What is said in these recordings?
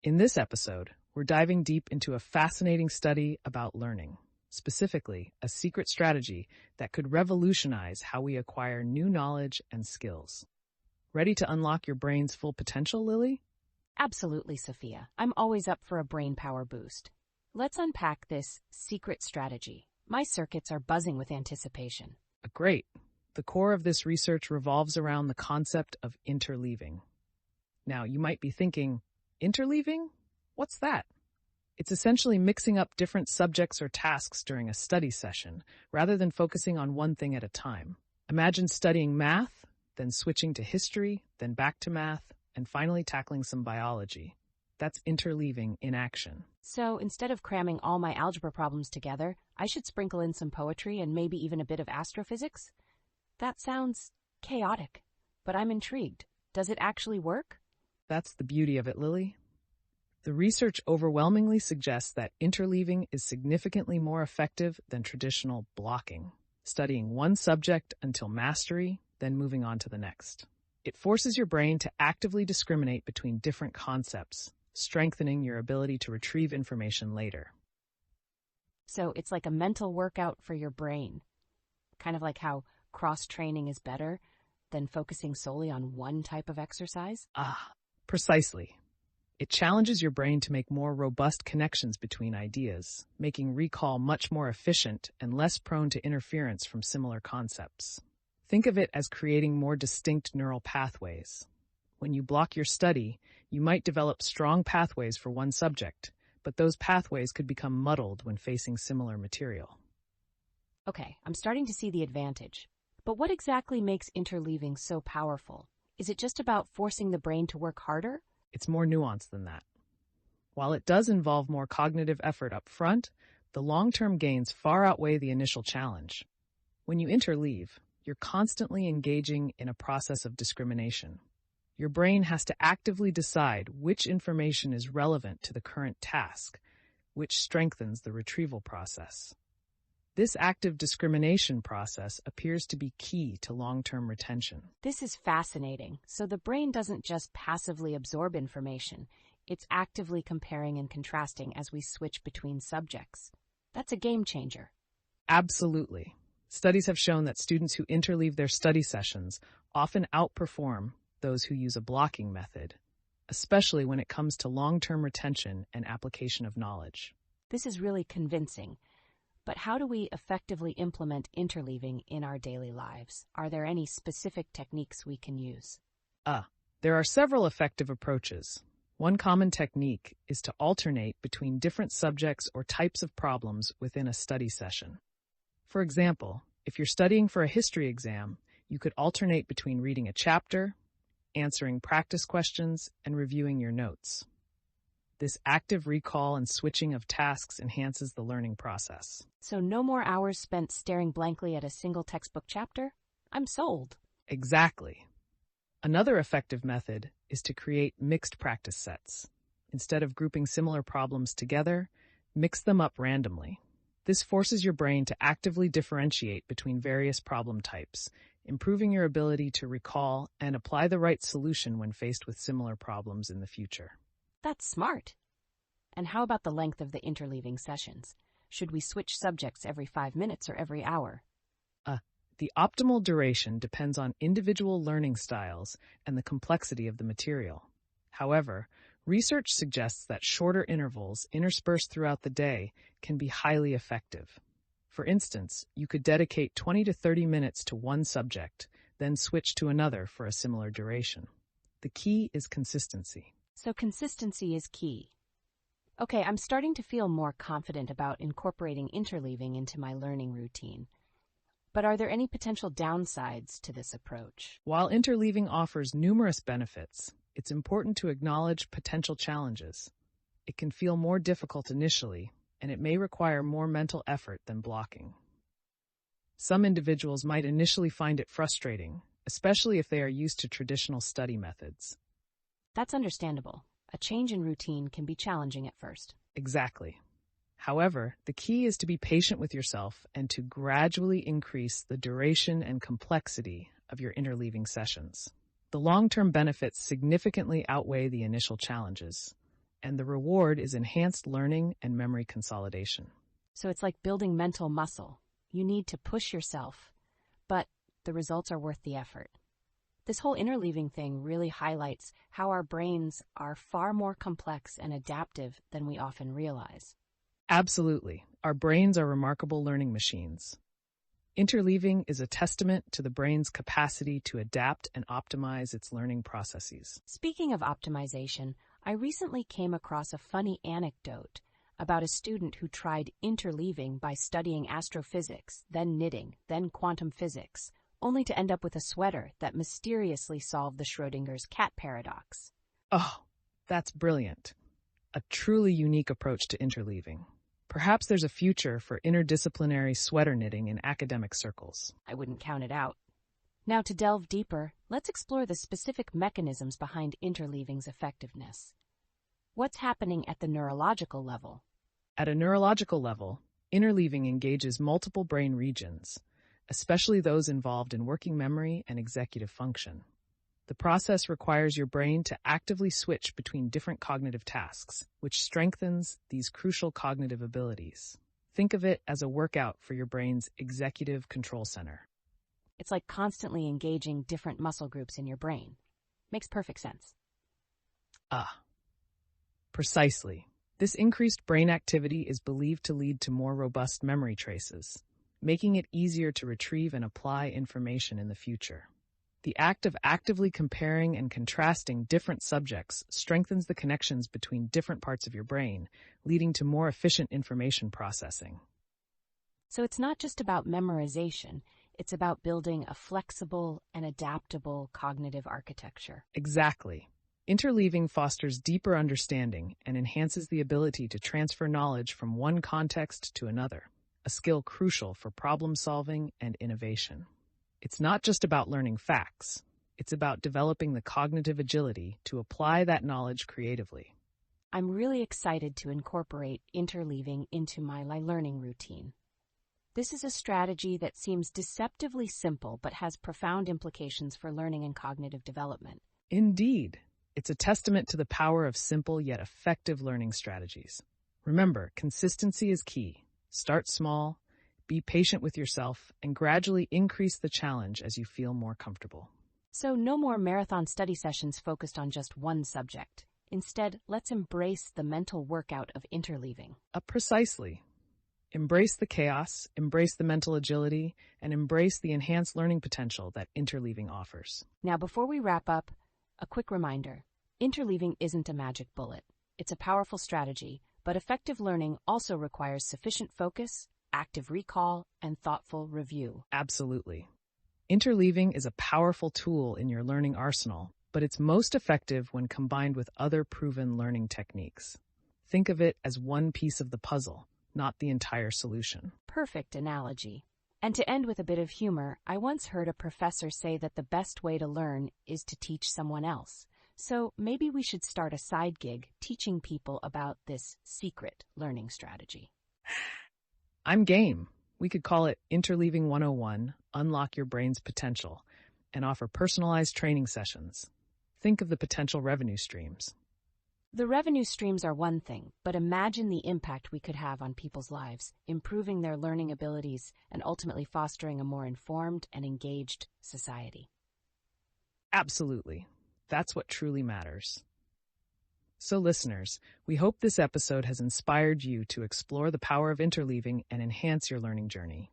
In this episode, we're diving deep into a fascinating study about learning, specifically a secret strategy that could revolutionize how we acquire new knowledge and skills. Ready to unlock your brain's full potential, Lily? Absolutely, Sophia. I'm always up for a brain power boost. Let's unpack this secret strategy. My circuits are buzzing with anticipation. Great. The core of this research revolves around the concept of interleaving. Now, you might be thinking, interleaving? What's that? It's essentially mixing up different subjects or tasks during a study session, rather than focusing on one thing at a time. Imagine studying math, then switching to history, then back to math, and finally tackling some biology. That's interleaving in action. So instead of cramming all my algebra problems together, I should sprinkle in some poetry and maybe even a bit of astrophysics? That sounds chaotic, but I'm intrigued. Does it actually work? That's the beauty of it, Lily. The research overwhelmingly suggests that interleaving is significantly more effective than traditional blocking, studying one subject until mastery, then moving on to the next. It forces your brain to actively discriminate between different concepts, strengthening your ability to retrieve information later. So it's like a mental workout for your brain. Kind of like how cross-training is better than focusing solely on one type of exercise? Precisely. It challenges your brain to make more robust connections between ideas, making recall much more efficient and less prone to interference from similar concepts. Think of it as creating more distinct neural pathways. When you block your study, you might develop strong pathways for one subject, but those pathways could become muddled when facing similar material. Okay, I'm starting to see the advantage. But what exactly makes interleaving so powerful? Is it just about forcing the brain to work harder? It's more nuanced than that. While it does involve more cognitive effort up front, the long-term gains far outweigh the initial challenge. When you interleave, you're constantly engaging in a process of discrimination. Your brain has to actively decide which information is relevant to the current task, which strengthens the retrieval process. This active discrimination process appears to be key to long-term retention. This is fascinating. So the brain doesn't just passively absorb information, it's actively comparing and contrasting as we switch between subjects. That's a game changer. Absolutely. Studies have shown that students who interleave their study sessions often outperform those who use a blocking method, especially when it comes to long-term retention and application of knowledge. This is really convincing. But how do we effectively implement interleaving in our daily lives? Are there any specific techniques we can use? There are several effective approaches. One common technique is to alternate between different subjects or types of problems within a study session. For example, if you're studying for a history exam, you could alternate between reading a chapter, answering practice questions, and reviewing your notes. This active recall and switching of tasks enhances the learning process. So no more hours spent staring blankly at a single textbook chapter? I'm sold. Exactly. Another effective method is to create mixed practice sets. Instead of grouping similar problems together, mix them up randomly. This forces your brain to actively differentiate between various problem types, improving your ability to recall and apply the right solution when faced with similar problems in the future. That's smart. And how about the length of the interleaving sessions? Should we switch subjects every 5 minutes or every hour? The optimal duration depends on individual learning styles and the complexity of the material. However, research suggests that shorter intervals interspersed throughout the day can be highly effective. For instance, you could dedicate 20 to 30 minutes to one subject, then switch to another for a similar duration. The key is consistency. So consistency is key. Okay, I'm starting to feel more confident about incorporating interleaving into my learning routine. But are there any potential downsides to this approach? While interleaving offers numerous benefits, it's important to acknowledge potential challenges. It can feel more difficult initially, and it may require more mental effort than blocking. Some individuals might initially find it frustrating, especially if they are used to traditional study methods. That's understandable. A change in routine can be challenging at first. Exactly. However, the key is to be patient with yourself and to gradually increase the duration and complexity of your interleaving sessions. The long-term benefits significantly outweigh the initial challenges. and the reward is enhanced learning and memory consolidation. So it's like building mental muscle. You need to push yourself, but the results are worth the effort. This whole interleaving thing really highlights how our brains are far more complex and adaptive than we often realize. Absolutely. Our brains are remarkable learning machines. Interleaving is a testament to the brain's capacity to adapt and optimize its learning processes. Speaking of optimization, I recently came across a funny anecdote about a student who tried interleaving by studying astrophysics, then knitting, then quantum physics, only to end up with a sweater that mysteriously solved the Schrödinger's cat paradox. Oh, that's brilliant. A truly unique approach to interleaving. Perhaps there's a future for interdisciplinary sweater knitting in academic circles. I wouldn't count it out. Now, to delve deeper, let's explore the specific mechanisms behind interleaving's effectiveness. What's happening at the neurological level? At a neurological level, interleaving engages multiple brain regions, especially those involved in working memory and executive function. The process requires your brain to actively switch between different cognitive tasks, which strengthens these crucial cognitive abilities. Think of it as a workout for your brain's executive control center. It's like constantly engaging different muscle groups in your brain. Makes perfect sense. Precisely. This increased brain activity is believed to lead to more robust memory traces, making it easier to retrieve and apply information in the future. The act of actively comparing and contrasting different subjects strengthens the connections between different parts of your brain, leading to more efficient information processing. So it's not just about memorization, it's about building a flexible and adaptable cognitive architecture. Exactly. Interleaving fosters deeper understanding and enhances the ability to transfer knowledge from one context to another, a skill crucial for problem solving and innovation. It's not just about learning facts. It's about developing the cognitive agility to apply that knowledge creatively. I'm really excited to incorporate interleaving into my learning routine. This is a strategy that seems deceptively simple but has profound implications for learning and cognitive development. Indeed, it's a testament to the power of simple yet effective learning strategies. Remember, consistency is key. Start small, be patient with yourself, and gradually increase the challenge as you feel more comfortable. So no more marathon study sessions focused on just one subject. Instead, let's embrace the mental workout of interleaving. Precisely. Embrace the chaos, embrace the mental agility, and embrace the enhanced learning potential that interleaving offers. Now, before we wrap up, a quick reminder. Interleaving isn't a magic bullet. It's a powerful strategy, but effective learning also requires sufficient focus, active recall, and thoughtful review. Absolutely. Interleaving is a powerful tool in your learning arsenal, but it's most effective when combined with other proven learning techniques. Think of it as one piece of the puzzle, not the entire solution. Perfect analogy. And to end with a bit of humor, I once heard a professor say that the best way to learn is to teach someone else. So maybe we should start a side gig teaching people about this secret learning strategy. I'm game. We could call it Interleaving 101, Unlock Your Brain's Potential, and offer personalized training sessions. Think of the potential revenue streams. The revenue streams are one thing, but imagine the impact we could have on people's lives, improving their learning abilities and ultimately fostering a more informed and engaged society. Absolutely. That's what truly matters. So listeners, we hope this episode has inspired you to explore the power of interleaving and enhance your learning journey.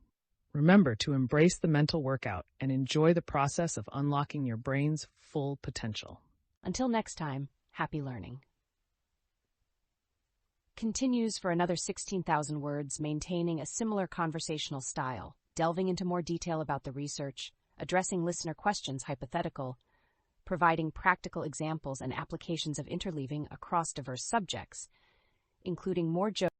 Remember to embrace the mental workout and enjoy the process of unlocking your brain's full potential. Until next time, happy learning. Continues for another 16,000 words, maintaining a similar conversational style, delving into more detail about the research, addressing listener questions hypothetical, providing practical examples and applications of interleaving across diverse subjects, including more jokes